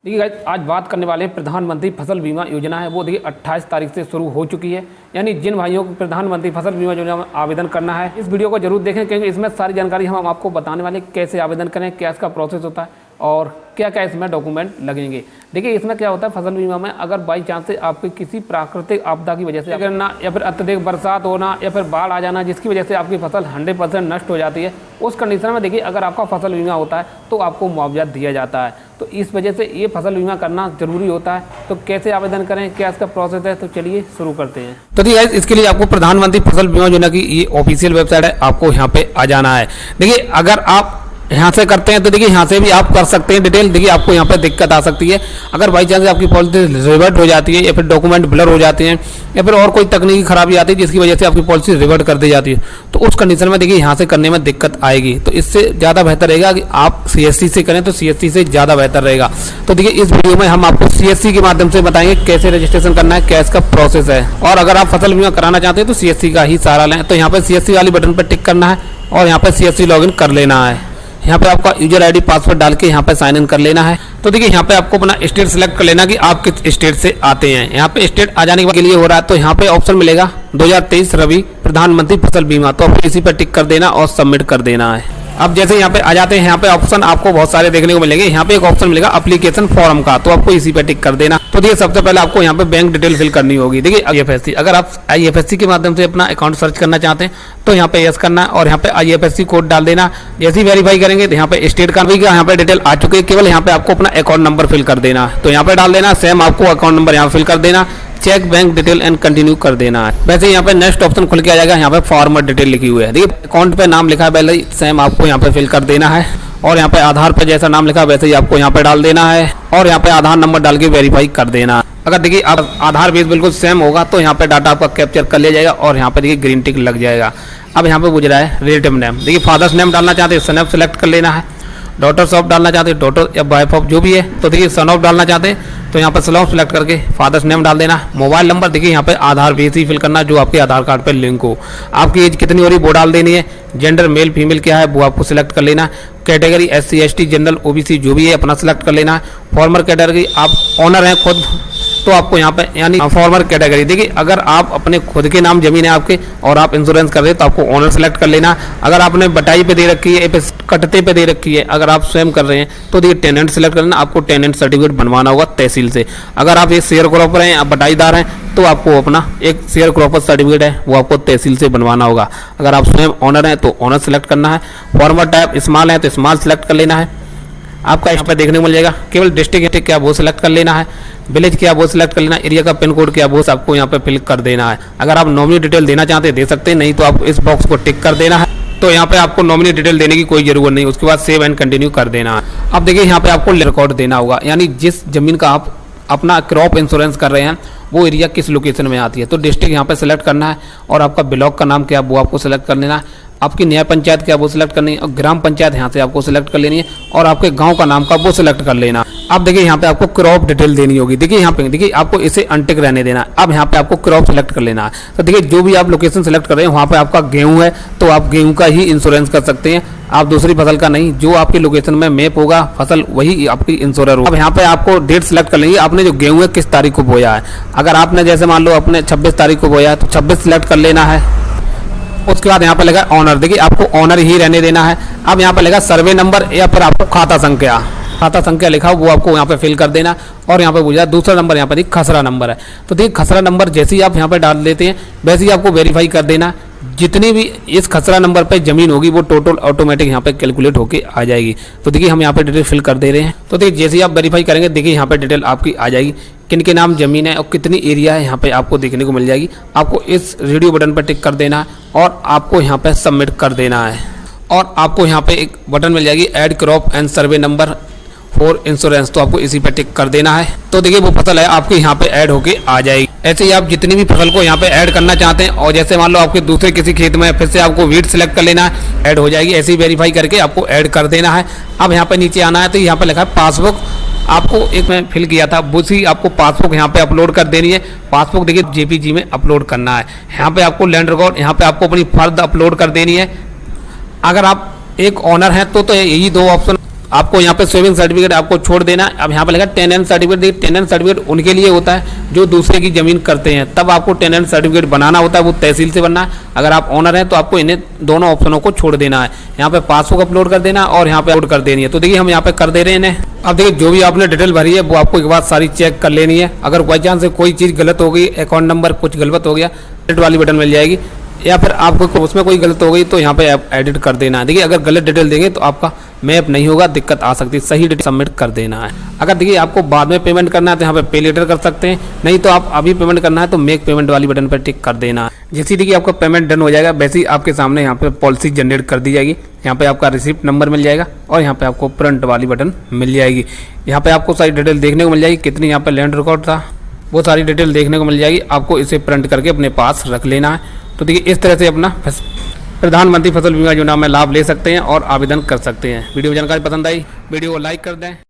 देखिए गाइस, आज बात करने वाले हैं प्रधानमंत्री फसल बीमा योजना है वो देखिए 28 तारीख से शुरू हो चुकी है। यानी जिन भाइयों को प्रधानमंत्री फसल बीमा योजना में आवेदन करना है इस वीडियो को जरूर देखें, क्योंकि इसमें सारी जानकारी हम आपको बताने वाले कैसे आवेदन करें, क्या इसका प्रोसेस होता है और क्या क्या इसमें डॉक्यूमेंट लगेंगे। देखिए इसमें क्या होता है, फसल बीमा में अगर बाई चांस से आपकी किसी प्राकृतिक आपदा की वजह से गिरना या फिर अत्यधिक बरसात होना या फिर बाढ़ आ जाना जिसकी वजह से आपकी फसल 100% नष्ट हो जाती है, उस कंडीशन में देखिए अगर आपका फसल बीमा होता है तो आपको मुआवजा दिया जाता है। तो इस वजह से ये फसल बीमा करना जरूरी होता है। तो कैसे आवेदन करें, क्या इसका प्रोसेस है, तो चलिए शुरू करते हैं। तो देखिए इसके लिए आपको प्रधानमंत्री फसल बीमा योजना की ये ऑफिशियल वेबसाइट है, आपको यहाँ पे आ जाना है। देखिए अगर आप यहाँ से करते हैं तो देखिए यहाँ से भी आप कर सकते हैं डिटेल। देखिए आपको यहाँ पे दिक्कत आ सकती है अगर बाई चांस आपकी पॉलिसी रिवर्ट हो जाती है या फिर डॉक्यूमेंट ब्लर हो जाते हैं या फिर और कोई तकनीकी खराबी आती है जिसकी वजह से आपकी पॉलिसी रिवर्ट कर दी जाती है, तो उस कंडीशन में देखिए यहाँ से करने में दिक्कत आएगी। तो इससे ज़्यादा बेहतर रहेगा कि आप CSC से करें, तो CSC से ज़्यादा बेहतर रहेगा। तो देखिए इस वीडियो में हम आपको CSC के माध्यम से बताएंगे कैसे रजिस्ट्रेशन करना है, क्या इसका प्रोसेस है। और अगर आप फसल बीमा कराना चाहते हैं तो CSC का ही सहारा लें। तो यहाँ पर CSC वाली बटन पर टिक करना है और यहाँ पर CSC लॉगिन कर लेना है। यहाँ पे आपका यूजर आईडी पासवर्ड डाल के यहाँ पे साइन इन कर लेना है। तो देखिए यहाँ पे आपको अपना स्टेट सिलेक्ट कर लेना कि आप किस स्टेट से आते हैं। यहाँ पे स्टेट आ जाने के लिए हो रहा है तो यहाँ पे ऑप्शन मिलेगा 2023 रबी प्रधानमंत्री फसल बीमा, तो आपको इसी पर टिक कर देना और सबमिट कर देना है। अब जैसे यहाँ पे आ जाते हैं, यहाँ पे ऑप्शन आपको बहुत सारे देखने को मिलेंगे। यहाँ पे एक ऑप्शन मिलेगा एप्लीकेशन फॉर्म का, तो आपको इसी पे टिक कर देना। तो देखिए सबसे पहले आपको यहाँ पे बैंक डिटेल फिल करनी होगी। देखिए IFSC, अगर आप IFSC के माध्यम से अपना अकाउंट सर्च करना चाहते हैं तो यहाँ पे यस करना है और यहाँ पे IFSC कोड डाल देना। जैसे ही वेरीफाई करेंगे तो यहाँ पे स्टेट का भी यहाँ पे डिटेल आ चुकी है, केवल यहाँ पे आपको अपना अकाउंट नंबर फिल कर देना है। तो यहाँ पे डाल देना, सेम आपको अकाउंट नंबर यहाँ फिल कर देना, cheque bank detail and continue कर देना है। वैसे यहाँ पे नेक्स्ट ऑप्शन खुल के आ जाएगा, यहाँ पे फॉर्मेट डिटेल लिखी हुई है। देखिए अकाउंट पे नाम लिखा है पहले ही, सेम आपको यहाँ पे फिल कर देना है और यहाँ पे आधार पे जैसा नाम लिखा है वैसे ही आपको यहाँ पे डाल देना है और यहाँ पे आधार नंबर डाल के वेरीफाई कर देना है। अगर देखिए आप आधार बेस बिल्कुल सेम होगा तो यहाँ पे डाटा आपका कैप्चर कर लिया जाएगा और यहाँ पे देखिए ग्रीन टिक लग जाएगा। अब यहाँ पे पूछ रहा है रिलेटिव नेम। देखिए फादर्स नेम डालना चाहते हैं सन ऑफ सेलेक्ट कर लेना है, डॉटर्स ऑफ डालना चाहते हैं डॉटर या वाइफ ऑफ जो भी है, तो देखिए सन ऑफ डालना चाहते हैं तो यहाँ पर सन ऑफ सेलेक्ट करके फादर्स नेम डाल देना। मोबाइल नंबर देखिए यहाँ पे आधार बेस ही फिल करना जो आपके आधार कार्ड पे लिंक हो। आपकी एज कितनी हो रही वो डाल देनी है। जेंडर मेल फीमेल क्या है वो आपको सिलेक्ट कर लेना। Category SC ST general OBC जो भी है अपना सिलेक्ट कर लेना है। फॉर्मर कैटेगरी आप ऑनर हैं खुद तो आपको यहाँ पे यानी फॉर्मर कैटेगरी। देखिए अगर आप अपने खुद के नाम जमीन है आपके और आप इंश्योरेंस कर रहे हैं तो आपको ऑनर सेलेक्ट कर लेना। अगर आपने बटाई पे दे रखी है, कटते पे दे रखी है, अगर आप स्वयं कर रहे हैं तो देखिए टेनेंट सेलेक्ट कर लेना। आपको टेनेंट सर्टिफिकेट बनवाना होगा तहसील से। अगर आप एक शेयर क्रॉपर हैं, आप बटाईदार हैं तो आपको अपना एक शेयर क्रॉपर सर्टिफिकेट है वो आपको तहसील से बनवाना होगा। अगर आप स्वयं ऑनर हैं तो ऑनर सेलेक्ट करना है। फॉर्मर टाइप स्मॉल है तो स्मॉल सेलेक्ट कर लेना है। आपका यहाँ पे देखने को मिल जाएगा केवल डिस्ट्रिक्ट क्या वो सिलेक्ट कर लेना है, विलेज क्या वो सिलेक्ट कर लेना, एरिया का पिन कोड क्या वो आपको यहाँ पे फिल कर देना है। अगर आप नॉमिनी डिटेल देना चाहते हैं दे सकते हैं, नहीं तो आप इस बॉक्स को टिक कर देना है। तो यहाँ पे आपको नॉमिनी डिटेल देने की कोई जरूरत नहीं, उसके बाद सेव एंड कंटिन्यू कर देना है। अब देखिए यहाँ पे आपको रिकॉर्ड देना होगा, यानी जिस जमीन का आप अपना क्रॉप इंश्योरेंस कर रहे हैं वो एरिया किस लोकेशन में आती है। तो डिस्ट्रिक्ट यहाँ पे सेलेक्ट करना है और आपका ब्लॉक का नाम क्या वो आपको सेलेक्ट कर लेना है। आपकी न्याय पंचायत क्या वो सिलेक्ट करनी है और ग्राम पंचायत यहाँ से आपको सिलेक्ट कर लेनी है और आपके गांव का नाम का वो सिलेक्ट कर लेना। अब देखिए यहाँ पे आपको क्रॉप डिटेल देनी होगी। देखिए यहाँ पे देखिए आपको इसे अनटिक रहने देना। अब यहाँ पे आपको क्रॉप सेलेक्ट कर लेना है। तो देखिए जो भी आप लोकेशन सेलेक्ट कर रहे हैं वहाँ पे आपका गेहूँ है तो आप गेहूँ का ही इंश्योरेंस कर सकते हैं, आप दूसरी फसल का नहीं। जो आपकी लोकेशन में मैप होगा फसल वही आपकी इंश्योरर होगा। अब यहाँ पे आपको डेट सेलेक्ट कर लेंगे, आपने जो गेहूँ है किस तारीख को बोया है। अगर आपने जैसे मान लो अपने 26 तारीख को बोया है तो 26 सेलेक्ट कर लेना है। उसके बाद यहाँ पे लगा ऑनर, देखिए आपको ऑनर ही रहने देना है। अब यहाँ पे लगा सर्वे नंबर या फिर आपको खाता संख्या लिखा वो आपको यहाँ पे फिल कर देना और यहाँ पे पूछा दूसरा नंबर यहाँ पे खसरा नंबर है। तो देखिए खसरा नंबर जैसे ही आप यहाँ पे डाल देते हैं वैसे ही आपको वेरीफाई कर देना। जितनी भी इस खसरा नंबर पे जमीन होगी वो टोटल ऑटोमेटिक यहाँ पे कैलकुलेट होके आ जाएगी। तो देखिए हम यहाँ पे डिटेल फिल कर दे रहे हैं। तो देखिए जैसे ही आप वेरीफाई करेंगे देखिए यहाँ पे डिटेल आपकी आ जाएगी, किन के नाम जमीन है और कितनी एरिया है यहाँ पे आपको देखने को मिल जाएगी। आपको इस रेडियो बटन पर टिक कर देना है और आपको यहाँ पे सबमिट कर देना है और आपको यहाँ पे एक बटन मिल जाएगी add crop and survey number for insurance, तो आपको इसी पे टिक कर देना है। तो देखिए वो फसल है आपके यहाँ पे ऐड होके आ जाएगी। ऐसे ही आप जितनी भी फसल को यहाँ पे ऐड करना चाहते हैं और जैसे मान लो आपके दूसरे किसी खेत में फिर से आपको वीट सेलेक्ट कर लेना है, ऐड हो जाएगी। ऐसे ही वेरीफाई करके आपको ऐड कर देना है। अब यहाँ पे नीचे आना है तो यहाँ पे लिखा है पासबुक, आपको एक मैं फिल किया था उसी आपको पासबुक यहाँ पे अपलोड कर देनी है। पासबुक देखिए JPG में अपलोड करना है। यहाँ पे आपको लैंड रिकॉर्ड यहाँ पे आपको अपनी फर्द अपलोड कर देनी है। अगर आप एक ऑनर हैं तो यही दो ऑप्शन आपको यहाँ पे सेविंग सर्टिफिकेट आपको छोड़ देना है। अब यहाँ पे लिखा टेनेंट सर्टिफिकेट, देखिए टेनेंट सर्टिफिकेट उनके लिए होता है जो दूसरे की ज़मीन करते हैं, तब आपको टेनेंट सर्टिफिकेट बनाना होता है, वो तहसील से बनना है। अगर आप ओनर हैं तो आपको इन्हें दोनों ऑप्शनों को छोड़ देना है। यहाँ पे पासबुक अपलोड कर देना और यहाँ पे अपलोड कर देनी है। तो देखिए हम यहाँ पे कर दे रहे हैं इन्हें। अब देखिए जो भी आपने डिटेल भरी है वो आपको एक बार सारी चेक कर लेनी है। अगर बाई चांस से कोई चीज़ गलत हो गई, अकाउंट नंबर कुछ गलत हो गया, एडिट वाली बटन मिल जाएगी, या फिर आपको उसमें कोई गलत हो गई तो यहाँ पे एडिट कर देना है। देखिए अगर गलत डिटेल देंगे तो आपका मैप नहीं होगा, दिक्कत आ सकती है, सही डिटेल सबमिट कर देना है। अगर देखिए आपको बाद में पेमेंट करना है तो यहाँ पे पे लेटर कर सकते हैं, नहीं तो आप अभी पेमेंट करना है तो मेक पेमेंट वाली बटन पर टिक कर देना है। जैसे देखिए आपका पेमेंट डन हो जाएगा वैसे ही आपके सामने यहाँ पे पॉलिसी जनरेट कर दी जाएगी। यहाँ पे आपका रिसिप्ट नंबर मिल जाएगा और यहाँ पे आपको प्रिंट वाली बटन मिल जाएगी। यहाँ पे आपको सारी डिटेल देखने को मिल जाएगी, कितनी यहाँ पे लैंड रिकॉर्ड था वो सारी डिटेल देखने को मिल जाएगी। आपको इसे प्रिंट करके अपने पास रख लेना है। तो देखिए इस तरह से अपना प्रधानमंत्री फसल बीमा योजना में लाभ ले सकते हैं और आवेदन कर सकते हैं। वीडियो जानकारी पसंद आई वीडियो को लाइक कर दें।